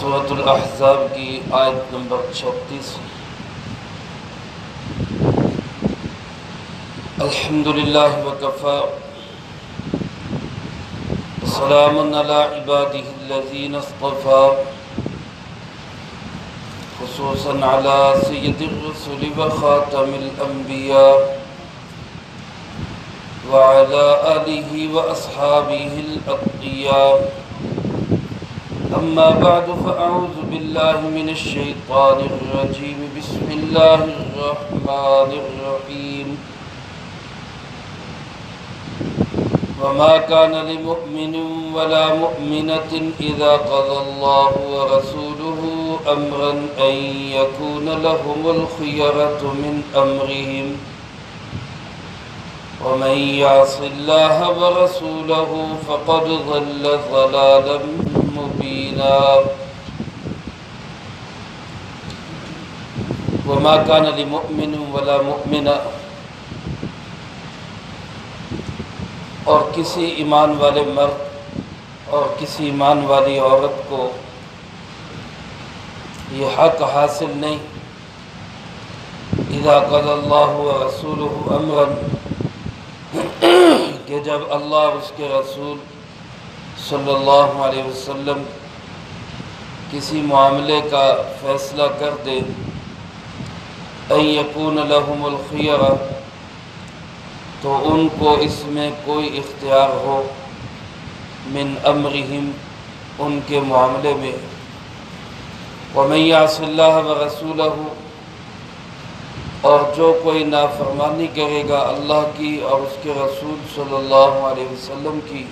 سورۃ الاحزاب کی آیت نمبر 36۔ الحمدللہ وکفی وسلام علی عبادہ الذین اصطفی خصوصا علی سید الرسل وخاتم الانبیاء وعلى آلہ واصحابہ الاتقیاء اما بعد فاعوذ باللہ من الشیطان الرجیم بسم اللہ الرحمن الرحیم وما كان لمؤمن ولا مؤمنة إذا قضى الله ورسوله أمرا أن يكون لهم الخيرة من أمرهم ومن يعص الله ورسوله فقد ضل ضلالا مبينا وما كان لمؤمن ولا مؤمنة، اور کسی ایمان والے مرد اور کسی ایمان والی عورت کو یہ حق حاصل نہیں اذا قضى اللہ ورسولہ امرا، کہ جب اللہ اور اس کے رسول صلی اللہ علیہ وسلم کسی معاملے کا فیصلہ کر دے، ان یکون لہم الخیرہ، تو ان کو اس میں کوئی اختیار ہو، من امرہم، ان کے معاملے میں، ومن یعص اللہ ورسولہ، اور جو کوئی نافرمانی کرے گا اللہ کی اور اس کے رسول صلی اللہ علیہ وسلم کی،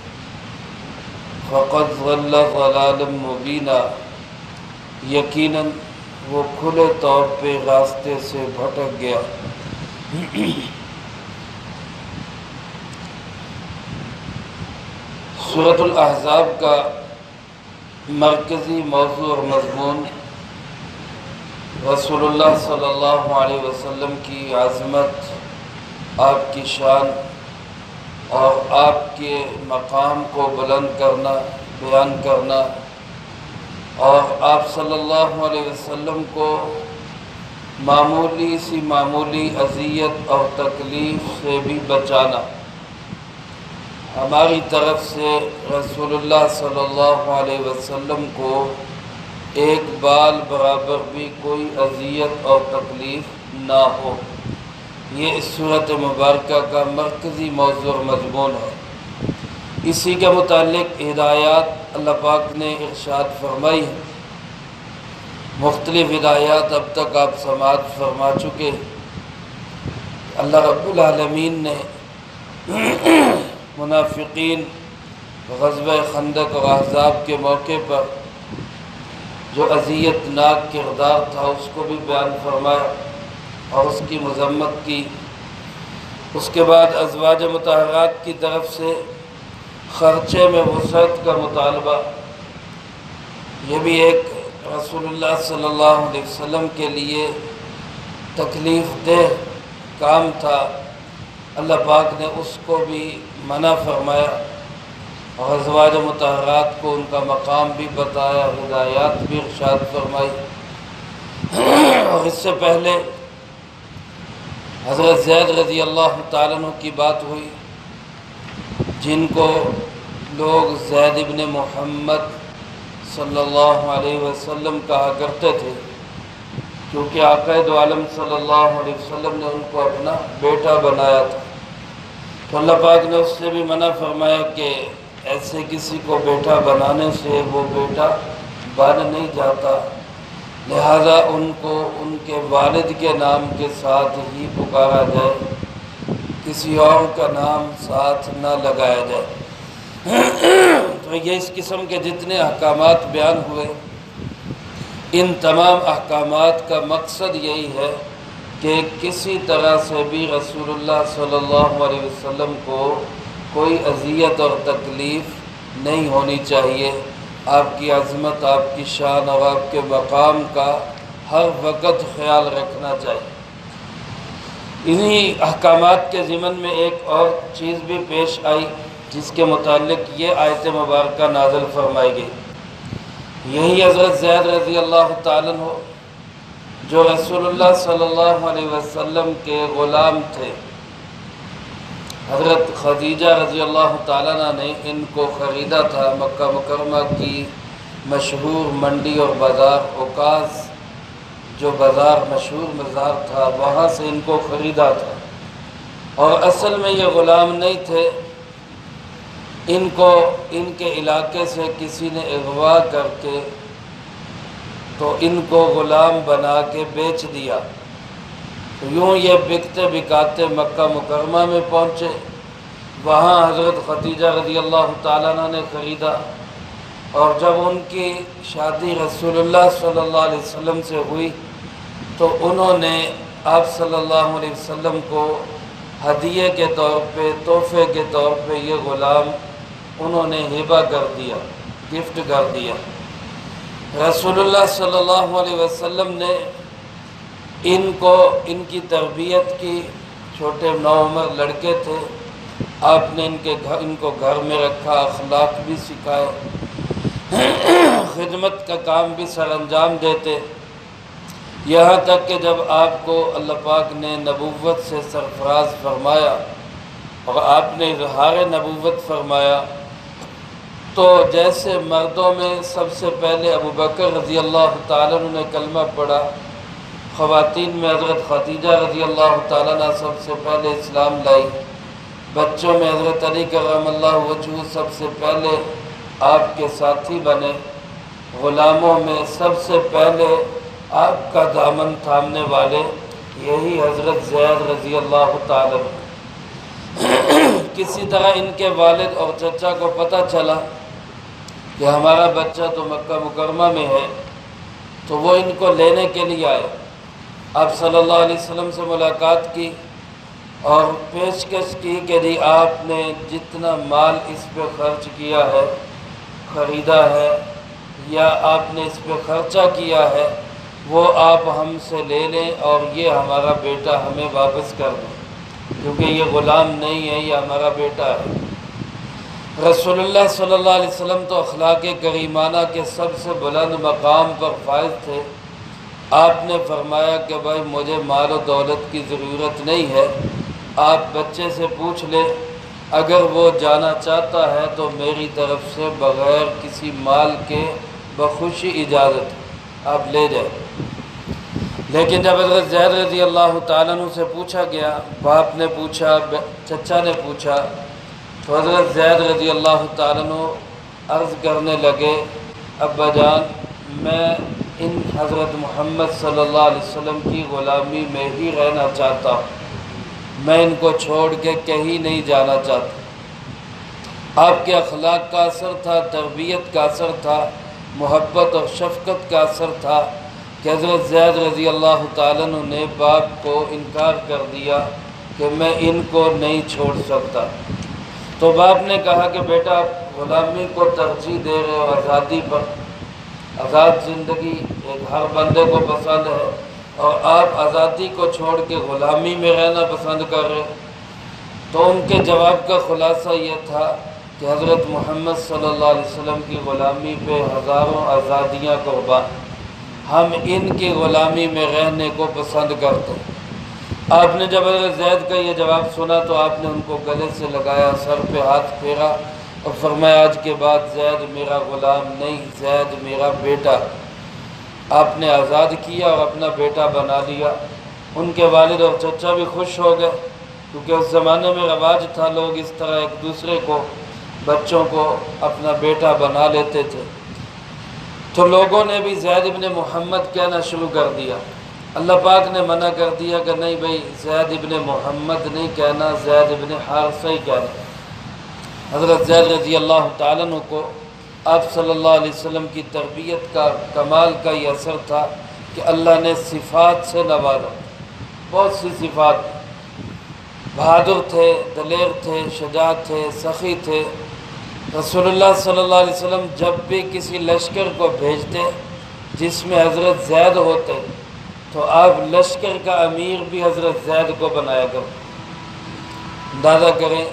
فقد ضل ضلالا مبینا، یقیناً وہ کھلے طور پہ راستے سے بھٹک گیا۔ سورۃ الاحزاب کا مرکزی موضوع اور مضمون رسول اللہ صلی اللہ علیہ وسلم کی عظمت، آپ کی شان اور آپ کے مقام کو بلند کرنا، بیان کرنا، اور آپ صلی اللہ علیہ وسلم کو معمولی اذیت اور تکلیف سے بھی بچانا۔ ہماری طرف سے رسول اللہ صلی اللہ علیہ وسلم کو ایک بال برابر بھی کوئی اذیت اور تکلیف نہ ہو، یہ اس سورۃ مبارکہ کا مرکزی موضوع اور مضمون ہے۔ اسی کے متعلق ہدایات اللہ پاک نے ارشاد فرمائی ہیں، مختلف ہدایات اب تک آپ سماعت فرما چکے۔ اللہ رب العالمین نے منافقین غزوہ خندق اور احزاب کے موقع پر جو اذیت ناک کردار تھا اس کو بھی بیان فرمایا اور اس کی مذمت کی۔ اس کے بعد ازواج مطہرات کی طرف سے خرچے میں وسعت کا مطالبہ، یہ بھی ایک رسول اللہ صلی اللہ علیہ وسلم کے لیے تکلیف دہ کام تھا، اللہ پاک نے اس کو بھی منع فرمایا اور ازواج مطہرات کو ان کا مقام بھی بتایا، ہدایات بھی ارشاد فرمائی۔ اور اس سے پہلے حضرت زید رضی اللہ تعالیٰ عنہ کی بات ہوئی، جن کو لوگ زید ابن محمد صلی اللہ علیہ وسلم کہا کرتے تھے، کیونکہ آقا دو عالم صلی اللہ علیہ وسلم نے ان کو اپنا بیٹا بنایا تھا، تو اللہ پاک نے اس سے بھی منع فرمایا کہ ایسے کسی کو بیٹا بنانے سے وہ بیٹا بن نہیں جاتا، لہذا ان کو ان کے والد کے نام کے ساتھ ہی پکارا جائے، کسی اور کا نام ساتھ نہ لگایا جائے۔ تو یہ اس قسم کے جتنے احکامات بیان ہوئے، ان تمام احکامات کا مقصد یہی ہے کہ کسی طرح سے بھی رسول اللہ صلی اللہ علیہ وسلم کو کوئی اذیت اور تکلیف نہیں ہونی چاہیے، آپ کی عظمت، آپ کی شان اور آپ کے مقام کا ہر وقت خیال رکھنا چاہیے۔ انہی احکامات کے ضمن میں ایک اور چیز بھی پیش آئی جس کے متعلق یہ آیت مبارکہ نازل فرمائی گئی، یہی حضرت زید رضی اللہ تعالیٰ عنہ جو رسول اللہ صلی اللہ علیہ وسلم کے غلام تھے، حضرت خدیجہ رضی اللہ تعالیٰ عنہ نے ان کو خریدا تھا۔ مکہ مکرمہ کی مشہور منڈی اور بازار عکاظ جو بازار مشہور بازار تھا، وہاں سے ان کو خریدا تھا، اور اصل میں یہ غلام نہیں تھے۔ ان کو ان کے علاقے سے کسی نے اغوا کر کے تو ان کو غلام بنا کے بیچ دیا۔ تو یوں یہ بکتے بکاتے مکہ مکرمہ میں پہنچے، وہاں حضرت خدیجہ رضی اللہ تعالیٰ عنہ نے خریدا، اور جب ان کی شادی رسول اللہ صلی اللہ علیہ وسلم سے ہوئی تو انہوں نے آپ صلی اللہ علیہ وسلم کو ہدیے کے طور پہ، تحفے کے طور پہ یہ غلام انہوں نے ہبہ کر دیا، گفٹ کر دیا۔ رسول اللہ صلی اللہ علیہ وسلم نے ان کو ان کی تربیت کی، چھوٹے نوعمر لڑکے تھے، آپ نے ان کو گھر میں رکھا، اخلاق بھی سکھائے، خدمت کا کام بھی سر انجام دیتے، یہاں تک کہ جب آپ کو اللہ پاک نے نبوت سے سرفراز فرمایا اور آپ نے اظہار نبوت فرمایا، تو جیسے مردوں میں سب سے پہلے ابو بکر رضی اللہ تعالیٰ عنہ نے کلمہ پڑھا، خواتین میں حضرت خدیجہ رضی اللہ تعالیٰ عنہ سب سے پہلے اسلام لائی، بچوں میں حضرت علی کرم اللہ وجہہ سب سے پہلے آپ کے ساتھی بنے، غلاموں میں سب سے پہلے آپ کا دامن تھامنے والے یہی حضرت زید رضی اللہ تعالیٰ عنہ۔ کسی طرح ان کے والد اور چچا کو پتہ چلا کہ ہمارا بچہ تو مکہ مکرمہ میں ہے، تو وہ ان کو لینے کے لیے آئے، آپ صلی اللہ علیہ وسلم سے ملاقات کی اور پیشکش کی کہ جی آپ نے جتنا مال اس پہ خرچ کیا ہے، خریدا ہے، یا آپ نے اس پہ خرچہ کیا ہے، وہ آپ ہم سے لے لیں اور یہ ہمارا بیٹا ہمیں واپس کر دیں، کیونکہ یہ غلام نہیں ہے، یہ ہمارا بیٹا ہے۔ رسول اللہ صلی اللہ علیہ وسلم تو اخلاق کریمانہ کے سب سے بلند مقام پر فائز تھے، آپ نے فرمایا کہ بھائی مجھے مال و دولت کی ضرورت نہیں ہے، آپ بچے سے پوچھ لیں، اگر وہ جانا چاہتا ہے تو میری طرف سے بغیر کسی مال کے بخوشی اجازت آپ لے جائیں۔ لیکن جب حضرت زید رضی اللہ تعالیٰ عنہ سے پوچھا گیا، باپ نے پوچھا، چچا نے پوچھا، تو حضرت زید رضی اللہ تعالیٰ عنہ عرض کرنے لگے، ابا جان میں ان حضرت محمد صلی اللہ علیہ وسلم کی غلامی میں ہی رہنا چاہتا ہوں، میں ان کو چھوڑ کے کہیں نہیں جانا چاہتا۔ آپ کے اخلاق کا اثر تھا، تربیت کا اثر تھا، محبت اور شفقت کا اثر تھا کہ حضرت زید رضی اللہ تعالیٰ عنہ نے باپ کو انکار کر دیا کہ میں ان کو نہیں چھوڑ سکتا۔ تو باپ نے کہا کہ بیٹا آپ غلامی کو ترجیح دے رہے ہو آزادی پر، آزاد زندگی ایک ہر بندے کو پسند ہے، اور آپ آزادی کو چھوڑ کے غلامی میں رہنا پسند کر رہے۔ تو ان کے جواب کا خلاصہ یہ تھا کہ حضرت محمد صلی اللہ علیہ وسلم کی غلامی پہ ہزاروں آزادیاں قربان، ہم ان کی غلامی میں رہنے کو پسند کرتے۔ آپ نے جب حضرت زید کا یہ جواب سنا تو آپ نے ان کو گلے سے لگایا، سر پہ ہاتھ پھیرا اور فرمایا آج کے بعد زید میرا غلام نہیں، زید میرا بیٹا۔ آپ نے آزاد کیا اور اپنا بیٹا بنا لیا۔ ان کے والد اور چچا بھی خوش ہو گئے، کیونکہ اس زمانے میں رواج تھا، لوگ اس طرح ایک دوسرے کو، بچوں کو اپنا بیٹا بنا لیتے تھے۔ تو لوگوں نے بھی زید ابن محمد کہنا شروع کر دیا۔ اللہ پاک نے منع کر دیا کہ نہیں بھائی زید ابن محمد نہیں کہنا، زید ابن حارثہ ہی کہنا۔ حضرت زید رضی اللہ تعالیٰ عنہ کو آپ صلی اللہ علیہ وسلم کی تربیت کا کمال کا یہ اثر تھا کہ اللہ نے صفات سے نوازا، بہت سی صفات، بہادر تھے، دلیر تھے، شجاع تھے، سخی تھے۔ رسول اللہ صلی اللہ علیہ وسلم جب بھی کسی لشکر کو بھیجتے جس میں حضرت زید ہوتے تو آپ لشکر کا امیر بھی حضرت زید کو بنایا کرتے۔ اندازہ کریں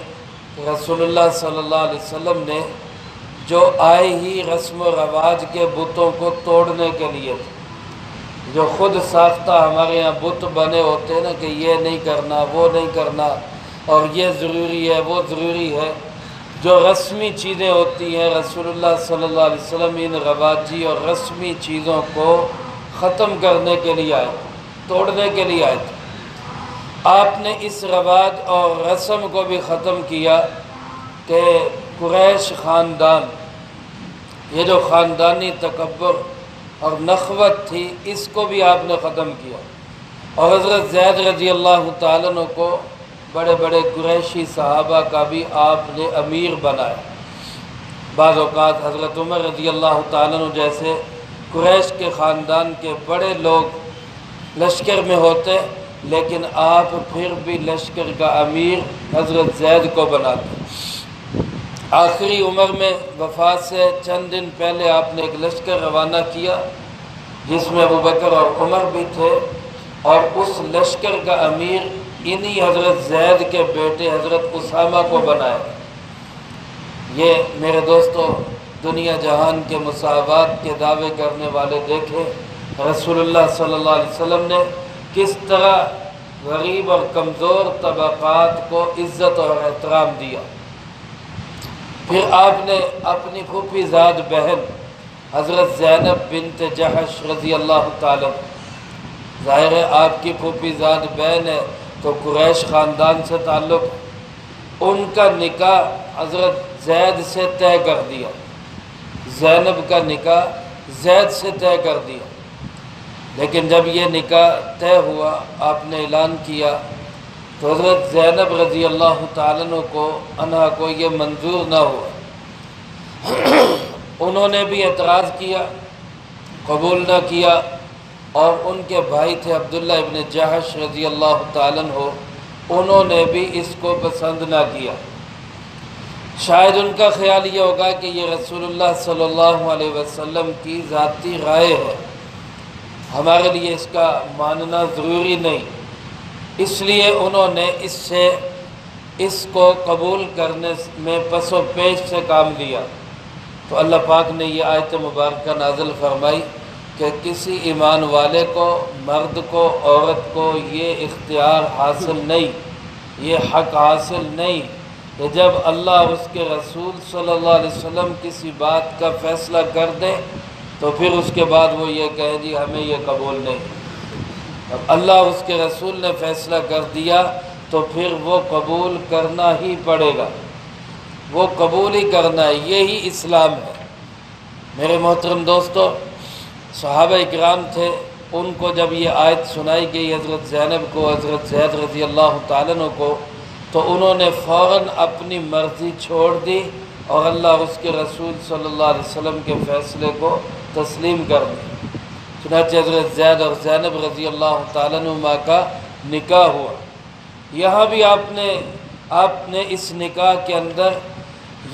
کہ رسول اللہ صلی اللہ علیہ وسلم نے جو آئے ہی رسم و رواج کے بتوں کو توڑنے کے لیے تھے۔ جو خود ساختہ ہمارے یہاں بت بنے ہوتے ہیں نا کہ یہ نہیں کرنا، وہ نہیں کرنا، اور یہ ضروری ہے، وہ ضروری ہے، جو رسمی چیزیں ہوتی ہیں، رسول اللہ صلی اللہ علیہ وسلم ان رواجی اور رسمی چیزوں کو ختم کرنے کے لیے آئے، توڑنے کے لیے آئے تھے۔ آپ نے اس رواج اور رسم کو بھی ختم کیا کہ قریش خاندان، یہ جو خاندانی تکبر اور نخوت تھی، اس کو بھی آپ نے ختم کیا، اور حضرت زید رضی اللہ تعالیٰ عنہ کو بڑے بڑے قریشی صحابہ کا بھی آپ نے امیر بنایا۔ بعض اوقات حضرت عمر رضی اللہ تعالیٰ عنہ جیسے قریش کے خاندان کے بڑے لوگ لشکر میں ہوتے، لیکن آپ پھر بھی لشکر کا امیر حضرت زید کو بناتے۔ آخری عمر میں وفات سے چند دن پہلے آپ نے ایک لشکر روانہ کیا جس میں ابوبکر اور عمر بھی تھے، اور اس لشکر کا امیر انہی حضرت زید کے بیٹے حضرت اسامہ کو بنایا۔ یہ میرے دوستو دنیا جہان کے مساوات کے دعوے کرنے والے دیکھیں رسول اللہ صلی اللہ علیہ وسلم نے کس طرح غریب اور کمزور طبقات کو عزت اور احترام دیا۔ پھر آپ نے اپنی پھوپھی زاد بہن حضرت زینب بنت جحش رضی اللہ تعالیٰ، ظاہر ہے آپ کی پھوپھی زاد بہن ہے تو قریش خاندان سے تعلق، ان کا نکاح حضرت زید سے طے کر دیا، زینب کا نکاح زید سے طے کر دیا۔ لیکن جب یہ نکاح طے ہوا، آپ نے اعلان کیا، تو حضرت زینب رضی اللہ تعالیٰ عنہ کو یہ منظور نہ ہوا۔ انہوں نے بھی اعتراض کیا، قبول نہ کیا، اور ان کے بھائی تھے عبداللہ ابن جحش رضی اللہ تعالیٰ عنہ، انہوں نے بھی اس کو پسند نہ کیا۔ شاید ان کا خیال یہ ہوگا کہ یہ رسول اللہ صلی اللہ علیہ وسلم کی ذاتی رائے ہے، ہمارے لیے اس کا ماننا ضروری نہیں، اس لیے انہوں نے اس کو قبول کرنے میں پس و پیش سے کام لیا۔ تو اللہ پاک نے یہ آیت مبارکہ نازل فرمائی کہ کسی ایمان والے کو، مرد کو، عورت کو یہ اختیار حاصل نہیں، یہ حق حاصل نہیں کہ جب اللہ اور اس کے رسول صلی اللہ علیہ وسلم کسی بات کا فیصلہ کر دے تو پھر اس کے بعد وہ یہ کہے جی ہمیں یہ قبول نہیں۔ اب اللہ اور اس کے رسول نے فیصلہ کر دیا تو پھر وہ قبول کرنا ہی پڑے گا، وہ قبول ہی کرنا ہے، یہی اسلام ہے۔ میرے محترم دوستو، صحابہ کرام تھے، ان کو جب یہ آیت سنائی گئی حضرت زینب کو، حضرت زید رضی اللہ تعالیٰ عنہ کو، تو انہوں نے فوراً اپنی مرضی چھوڑ دی اور اللہ اور اس کے رسول صلی اللہ علیہ وسلم کے فیصلے کو تسلیم کر دی۔ چنانچہ حضرت زید اور زینب رضی اللہ تعالیٰ عنہ کا نکاح ہوا۔ یہاں بھی آپ نے اس نکاح کے اندر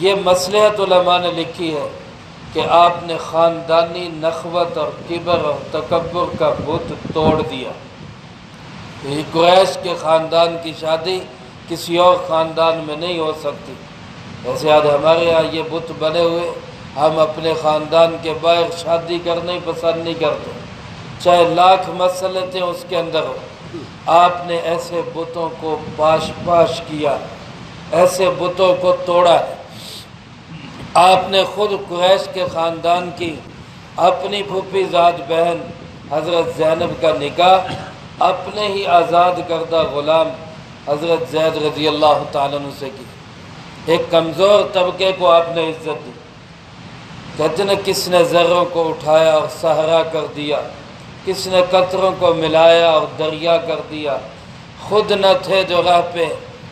یہ مصلحت علماء نے لکھی ہے کہ آپ نے خاندانی نخوت اور کبر اور تکبر کا بت توڑ دیا۔ یہ قریش کے خاندان کی شادی کسی اور خاندان میں نہیں ہو سکتی۔ ویسے آج ہمارے یہاں یہ بت بنے ہوئے، ہم اپنے خاندان کے باہر شادی کرنا ہی پسند نہیں کرتے، چاہے لاکھ مصلحتیں اس کے اندر ہو۔ آپ نے ایسے بتوں کو پاش کیا، ایسے بتوں کو توڑا ہے۔ آپ نے خود قریش کے خاندان کی اپنی پھوپھی زاد بہن حضرت زینب کا نکاح اپنے ہی آزاد کردہ غلام حضرت زید رضی اللہ تعالیٰ عنہ سے کی۔ ایک کمزور طبقے کو آپ نے عزت دی۔ کہتے ہیں کس نے ذروں کو اٹھایا اور صحرا کر دیا، کس نے قطروں کو ملایا اور دریا کر دیا، خود نہ تھے جو راہ پہ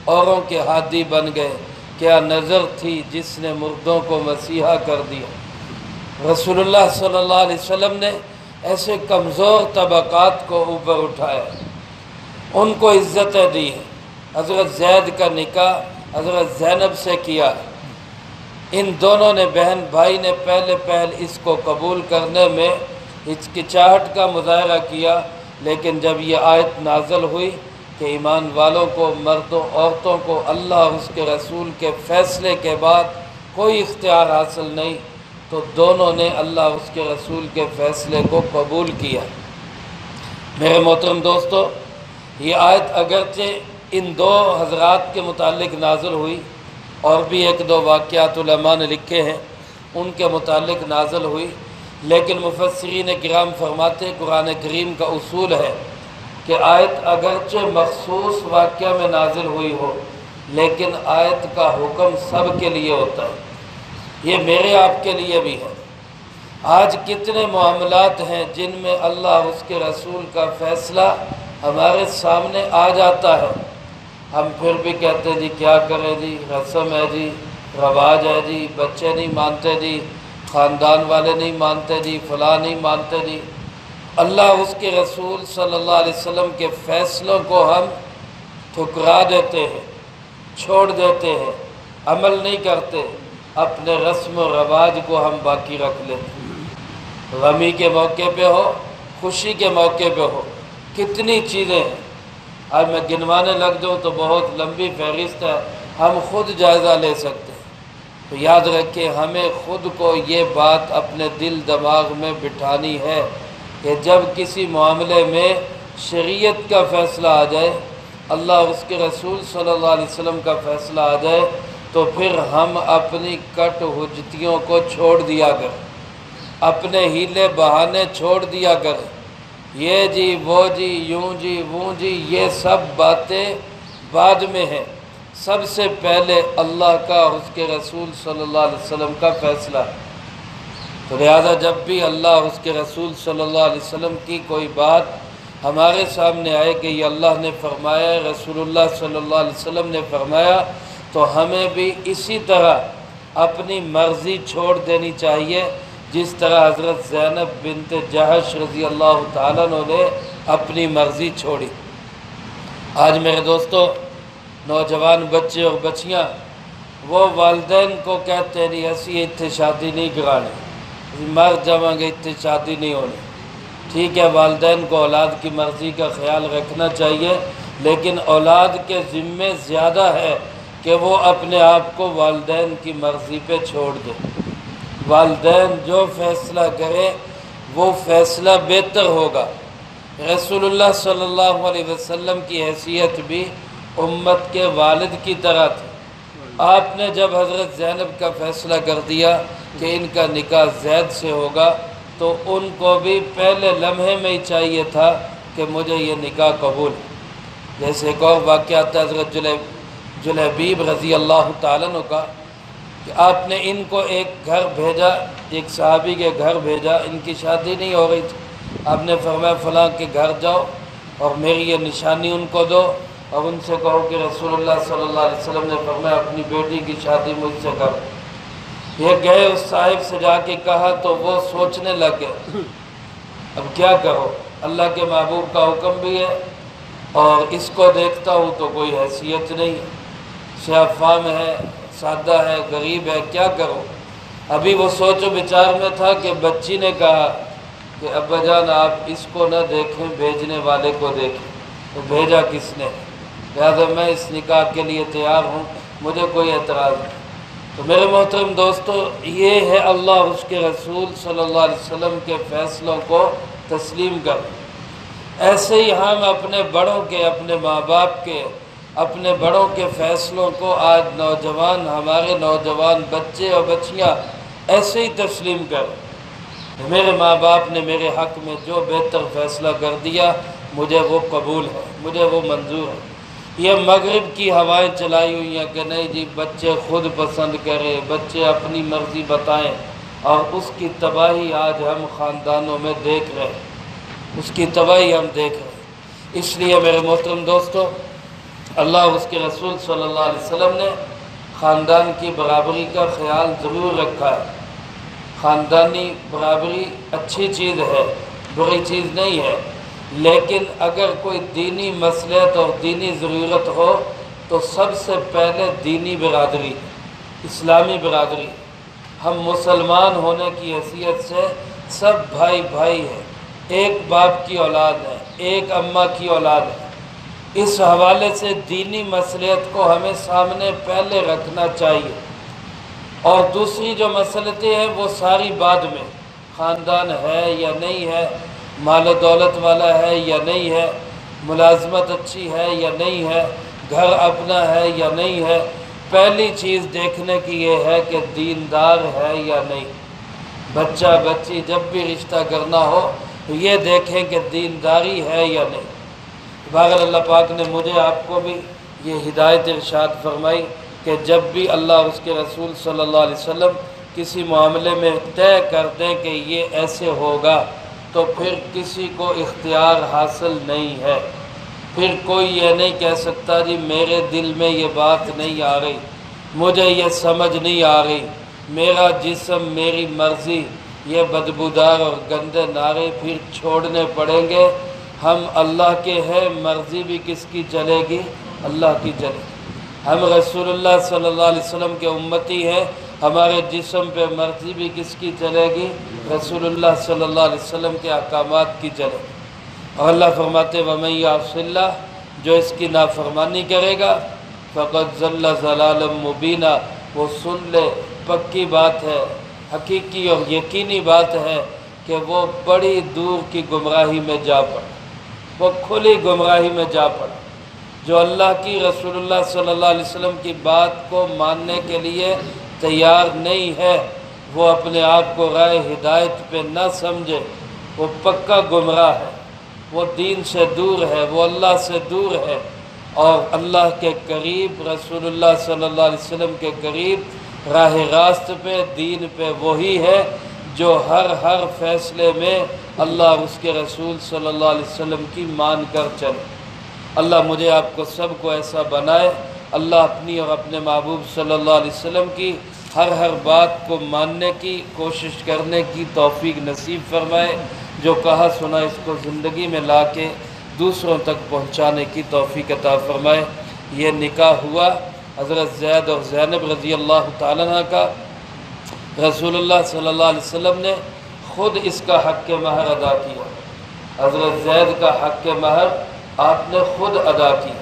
اوروں کے ہادی بن گئے، کیا نظر تھی جس نے مردوں کو مسیحا کر دیا۔ رسول اللہ صلی اللہ علیہ وسلم نے ایسے کمزور طبقات کو اوپر اٹھایا، ان کو عزتیں دی ہیں۔ حضرت زید کا نکاح حضرت زینب سے کیا۔ ان دونوں نے بہن بھائی نے پہل اس کو قبول کرنے میں ہچکچاہٹ کا مظاہرہ کیا، لیکن جب یہ آیت نازل ہوئی کہ ایمان والوں کو، مردوں عورتوں کو اللہ اور اس کے رسول کے فیصلے کے بعد کوئی اختیار حاصل نہیں، تو دونوں نے اللہ اس کے رسول کے فیصلے کو قبول کیا۔ میرے محترم دوستو، یہ آیت اگرچہ ان دو حضرات کے متعلق نازل ہوئی، اور بھی ایک دو واقعات علماء نے لکھے ہیں ان کے متعلق نازل ہوئی، لیکن مفسرین کرام فرماتے ہیں قرآن کریم کا اصول ہے کہ آیت اگرچہ مخصوص واقعہ میں نازل ہوئی ہو، لیکن آیت کا حکم سب کے لیے ہوتا ہے، یہ میرے آپ کے لیے بھی ہے۔ آج کتنے معاملات ہیں جن میں اللہ اس کے رسول کا فیصلہ ہمارے سامنے آ جاتا ہے، ہم پھر بھی کہتے جی کیا کریں جی، رسم ہے جی، رواج ہے جی، بچے نہیں مانتے جی، خاندان والے نہیں مانتے جی، فلاں نہیں مانتے جی۔ اللہ اس کے رسول صلی اللہ علیہ وسلم کے فیصلوں کو ہم ٹھکرا دیتے ہیں، چھوڑ دیتے ہیں، عمل نہیں کرتے، اپنے رسم و رواج کو ہم باقی رکھ لیتے ہیں۔ غمی کے موقع پہ ہو، خوشی کے موقع پہ ہو، کتنی چیزیں ہیں، آج میں گنوانے لگ جاؤں تو بہت لمبی فہرست ہے، ہم خود جائزہ لے سکتے ہیں۔ تو یاد رکھیں، ہمیں خود کو یہ بات اپنے دل دماغ میں بٹھانی ہے کہ جب کسی معاملے میں شریعت کا فیصلہ آ جائے، اللہ اس کے رسول صلی اللہ علیہ وسلم کا فیصلہ آ جائے، تو پھر ہم اپنی کٹ حجتیوں کو چھوڑ دیا کریں، اپنے ہیلے بہانے چھوڑ دیا کریں، یہ جی وہ جی یوں جی ووں جی، یہ سب باتیں بعد میں ہیں، سب سے پہلے اللہ کا اس کے رسول صلی اللہ علیہ وسلم کا فیصلہ ہے۔ تو لہذا جب بھی اللہ اس کے رسول صلی اللہ علیہ وسلم کی کوئی بات ہمارے سامنے آئے کہ یہ اللہ نے فرمایا، رسول اللہ صلی اللہ علیہ وسلم نے فرمایا، تو ہمیں بھی اسی طرح اپنی مرضی چھوڑ دینی چاہیے، جس طرح حضرت زینب بنت جہش رضی اللہ تعالیٰ عنہ نے اپنی مرضی چھوڑی۔ آج میرے دوستو، نوجوان بچے اور بچیاں وہ والدین کو کہتے ہیں اسی اتنے شادی نہیں کرانی، مر جاؤں گے اتنے شادی نہیں ہونی۔ ٹھیک ہے، والدین کو اولاد کی مرضی کا خیال رکھنا چاہیے، لیکن اولاد کے ذمے زیادہ ہے کہ وہ اپنے آپ کو والدین کی مرضی پہ چھوڑ دے۔ والدین جو فیصلہ کرے وہ فیصلہ بہتر ہوگا۔ رسول اللہ صلی اللہ علیہ وسلم کی حیثیت بھی امت کے والد کی طرح تھی۔ آپ نے جب حضرت زینب کا فیصلہ کر دیا کہ ان کا نکاح زید سے ہوگا، تو ان کو بھی پہلے لمحے میں ہی چاہیے تھا کہ مجھے یہ نکاح قبول ہے۔ جیسے ایک اور واقعہ تھا حضرت جلیبیب رضی اللہ تعالیٰ عنہ کا، کہ آپ نے ان کو ایک گھر بھیجا، ایک صحابی کے گھر بھیجا، ان کی شادی نہیں ہو رہی تھی۔ آپ نے فرمایا فلاں کے گھر جاؤ اور میری یہ نشانی ان کو دو، اور ان سے کہو کہ رسول اللہ صلی اللہ علیہ وسلم نے فرمایا اپنی بیٹی کی شادی مجھ سے کر۔ یہ گئے، اس صاحب سے جا کے کہا تو وہ سوچنے لگ گئے اب کیا کرو، اللہ کے محبوب کا حکم بھی ہے اور اس کو دیکھتا ہوں تو کوئی حیثیت نہیں، سیاہ فام ہے، سادہ ہے، غریب ہے، کیا کرو۔ ابھی وہ سوچ و بچار میں تھا کہ بچی نے کہا کہ ابا جان آپ اس کو نہ دیکھیں، بھیجنے والے کو دیکھیں۔ تو بھیجا کس نے؟ لہٰذا میں اس نکاح کے لیے تیار ہوں، مجھے کوئی اعتراض نہیں۔ تو میرے محترم دوستو، یہ ہے اللہ اس کے رسول صلی اللہ علیہ وسلم کے فیصلوں کو تسلیم کر۔ ایسے ہی ہم اپنے بڑوں کے، اپنے ماں باپ کے، اپنے بڑوں کے فیصلوں کو آج نوجوان، ہمارے نوجوان بچے اور بچیاں ایسے ہی تسلیم کر۔ میرے ماں باپ نے میرے حق میں جو بہتر فیصلہ کر دیا مجھے وہ قبول ہے، مجھے وہ منظور ہے۔ یہ مغرب کی ہوائیں چلائی ہوئی ہیں کہ نہیں جی بچے خود پسند کریں، بچے اپنی مرضی بتائیں، اور اس کی تباہی آج ہم خاندانوں میں دیکھ رہے ہیں، اس کی تباہی ہم دیکھ رہے ہیں۔ اس لیے میرے محترم دوستو، اللہ اس کے رسول صلی اللہ علیہ وسلم نے خاندان کی برابری کا خیال ضرور رکھا ہے۔ خاندانی برابری اچھی چیز ہے، بری چیز نہیں ہے، لیکن اگر کوئی دینی مصلحت اور دینی ضرورت ہو تو سب سے پہلے دینی برادری، اسلامی برادری۔ ہم مسلمان ہونے کی حیثیت سے سب بھائی بھائی ہیں، ایک باپ کی اولاد ہے، ایک اماں کی اولاد ہے۔ اس حوالے سے دینی مصلحت کو ہمیں سامنے پہلے رکھنا چاہیے۔ اور دوسری جو مسئلتیں ہیں وہ ساری بعد میں، خاندان ہے یا نہیں ہے، مال و دولت والا ہے یا نہیں ہے، ملازمت اچھی ہے یا نہیں ہے، گھر اپنا ہے یا نہیں ہے، پہلی چیز دیکھنے کی یہ ہے کہ دیندار ہے یا نہیں۔ بچہ بچی جب بھی رشتہ کرنا ہو تو یہ دیکھیں کہ دینداری ہے یا نہیں۔ بہرحال اللہ پاک نے مجھے آپ کو بھی یہ ہدایت ارشاد فرمائی کہ جب بھی اللہ اور اس کے رسول صلی اللہ علیہ وسلم کسی معاملے میں طے کر دیں کہ یہ ایسے ہوگا تو پھر کسی کو اختیار حاصل نہیں ہے، پھر کوئی یہ نہیں کہہ سکتا جی میرے دل میں یہ بات نہیں آ رہی، مجھے یہ سمجھ نہیں آ رہی، میرا جسم میری مرضی، یہ بدبودار اور گندے نعرے پھر چھوڑنے پڑیں گے۔ ہم اللہ کے ہیں، مرضی بھی کس کی چلے گی؟ اللہ کی چلے گی۔ ہم رسول اللہ صلی اللہ علیہ وسلم کے امتی ہیں، ہمارے جسم پہ مرضی بھی کس کی چلے گی؟ رسول اللہ صلی اللہ علیہ وسلم کے احکامات کی چلے گی۔ اور اللہ فرماتے وَمَن يَعْصِ اللَّهَ، جو اس کی نافرمانی کرے گا فَقَدْ ضَلَّ ضَلَالًا مُبِينًا، وہ سن لے پکی بات ہے، حقیقی اور یقینی بات ہے کہ وہ بڑی دور کی گمراہی میں جا پڑا، وہ کھلی گمراہی میں جا پڑا۔ جو اللہ کی رسول اللہ صلی اللہ علیہ وسلم کی بات کو ماننے کے لیے تیار نہیں ہے، وہ اپنے آپ کو راہ ہدایت پہ نہ سمجھے، وہ پکا گمراہ ہے، وہ دین سے دور ہے، وہ اللہ سے دور ہے، اور اللہ کے قریب، رسول اللہ صلی اللہ علیہ وسلم کے قریب راہ راست پہ، دین پہ وہی ہے جو ہر فیصلے میں اللہ اور اس کے رسول صلی اللہ علیہ وسلم کی مان کر چلے۔ اللہ مجھے آپ کو سب کو ایسا بنائے، اللہ اپنی اور اپنے محبوب صلی اللہ علیہ وسلم کی ہر بات کو ماننے کی کوشش کرنے کی توفیق نصیب فرمائے، جو کہا سنا اس کو زندگی میں لا کے دوسروں تک پہنچانے کی توفیق عطا فرمائے۔ یہ نکاح ہوا حضرت زید اور زینب رضی اللہ تعالیٰ عنہ کا، رسول اللہ صلی اللہ علیہ وسلم نے خود اس کا حق مہر ادا کیا۔ حضرت زید کا حق مہر آپ نے خود ادا کیا،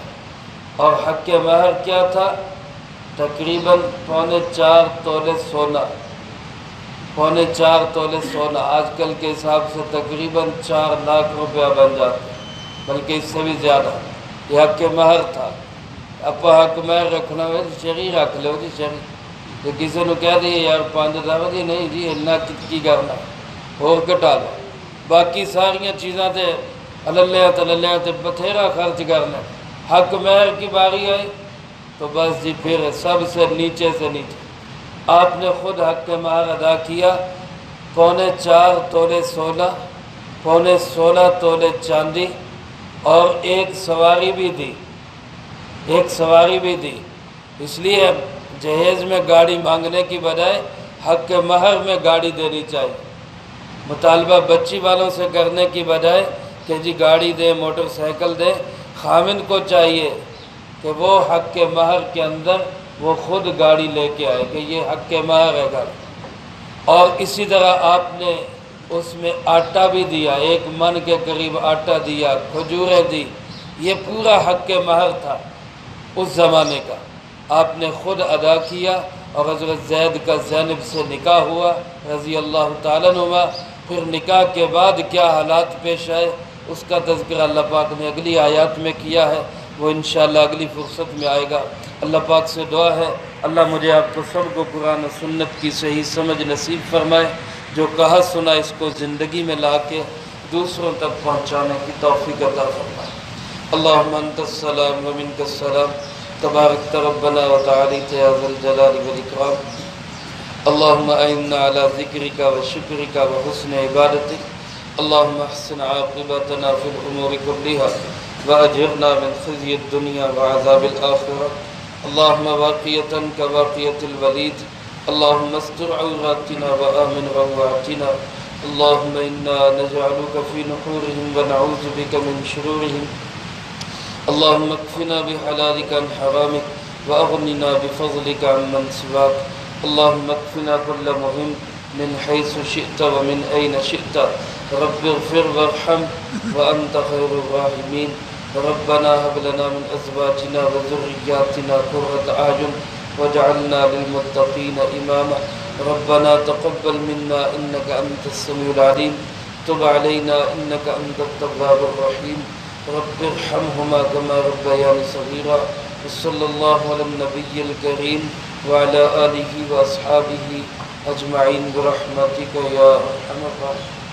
اور حق مہر کیا تھا؟ تقریباً 4.25 تولے سونا، 4.25 تولے سونا آج کل کے حساب سے تقریباً 4 لاکھ روپیہ بن جاتے ہیں، بلکہ اس سے بھی زیادہ۔ یہ حق مہر تھا۔ اب حق مہر رکھنا ہوئے تو شرعی رکھ لو جی، شرعی۔ تو کسی نے کہہ دیے یار 5,000 جی نہیں جی اتنا کی کرنا اور کٹا لو، باقی ساریاں چیزاں تے اللہ تے بتھیرا خرچ کرنا۔ حق مہر کی باری آئی تو بس جی پھر سب سے نیچے سے نیچے آپ نے خود حق مہر ادا کیا۔ 4.25 تولے سونا، 16.25 تولے چاندی، اور ایک سواری بھی دی، ایک سواری بھی دی۔ اس لیے جہیز میں گاڑی مانگنے کی بجائے حق مہر میں گاڑی دینی چاہیے۔ مطالبہ بچی والوں سے کرنے کی بجائے کہ جی گاڑی دے، موٹر سائیکل دے، خاوند کو چاہیے کہ وہ حق مہر کے اندر وہ خود گاڑی لے کے آئے کہ یہ حق مہر ہے گاڑی۔ اور اسی طرح آپ نے اس میں آٹا بھی دیا، 1 من کے قریب آٹا دیا، کھجوریں دی، یہ پورا حق مہر تھا اس زمانے کا، آپ نے خود ادا کیا۔ اور حضرت زید کا زینب سے نکاح ہوا رضی اللہ تعالیٰ عنہما۔ پھر نکاح کے بعد کیا حالات پیش آئے اس کا تذکرہ اللہ پاک نے اگلی آیات میں کیا ہے، وہ انشاءاللہ اگلی فرصت میں آئے گا۔ اللہ پاک سے دعا ہے اللہ مجھے آپ کو سب کو قرآن و سنت کی صحیح سمجھ نصیب فرمائے، جو کہا سنا اس کو زندگی میں لا کے دوسروں تک پہنچانے کی توفیق عطا فرمائے۔ اللہم انت السلام و منک السلام، تبارک ربنا و تعالیت یا ذا الجلال والاکرام۔ اللہم اعنا علی ذکرک و شکرک و حسن عبادتک۔ اللہم احسن عاقبتنا فی الامور کلها واجرنا من خزی الدنیا وعذاب الآخرہ۔ اللہم واقیتا کواقیت الولید، اللہم استر عوراتنا وآمن روعاتنا۔ اللہم انا نجعلک فی نحورہم ونعوذ بک من شرورہم۔ اللہم اکفنا بحلالک عن حرامک واغننا بفضلک عن من سواک۔ اللہم اکفنا کل مہم من حیث شئت ومن این شئت، رب اغفر وارحم وانت خیر الراحمین۔ ربنا هب لنا من ازواجنا وذرياتنا قرة اعین واجعلنا للمتقين إماما ربنا تقبل منا إنك أنت السميع العليم تب علينا إنك أنت التواب الرحيم رب ارحمهما كما ربياني صغيرا وصلى الله على النبي الكريم وعلى آله وأصحابه أجمعين برحمتك يا أرحم الراحمين.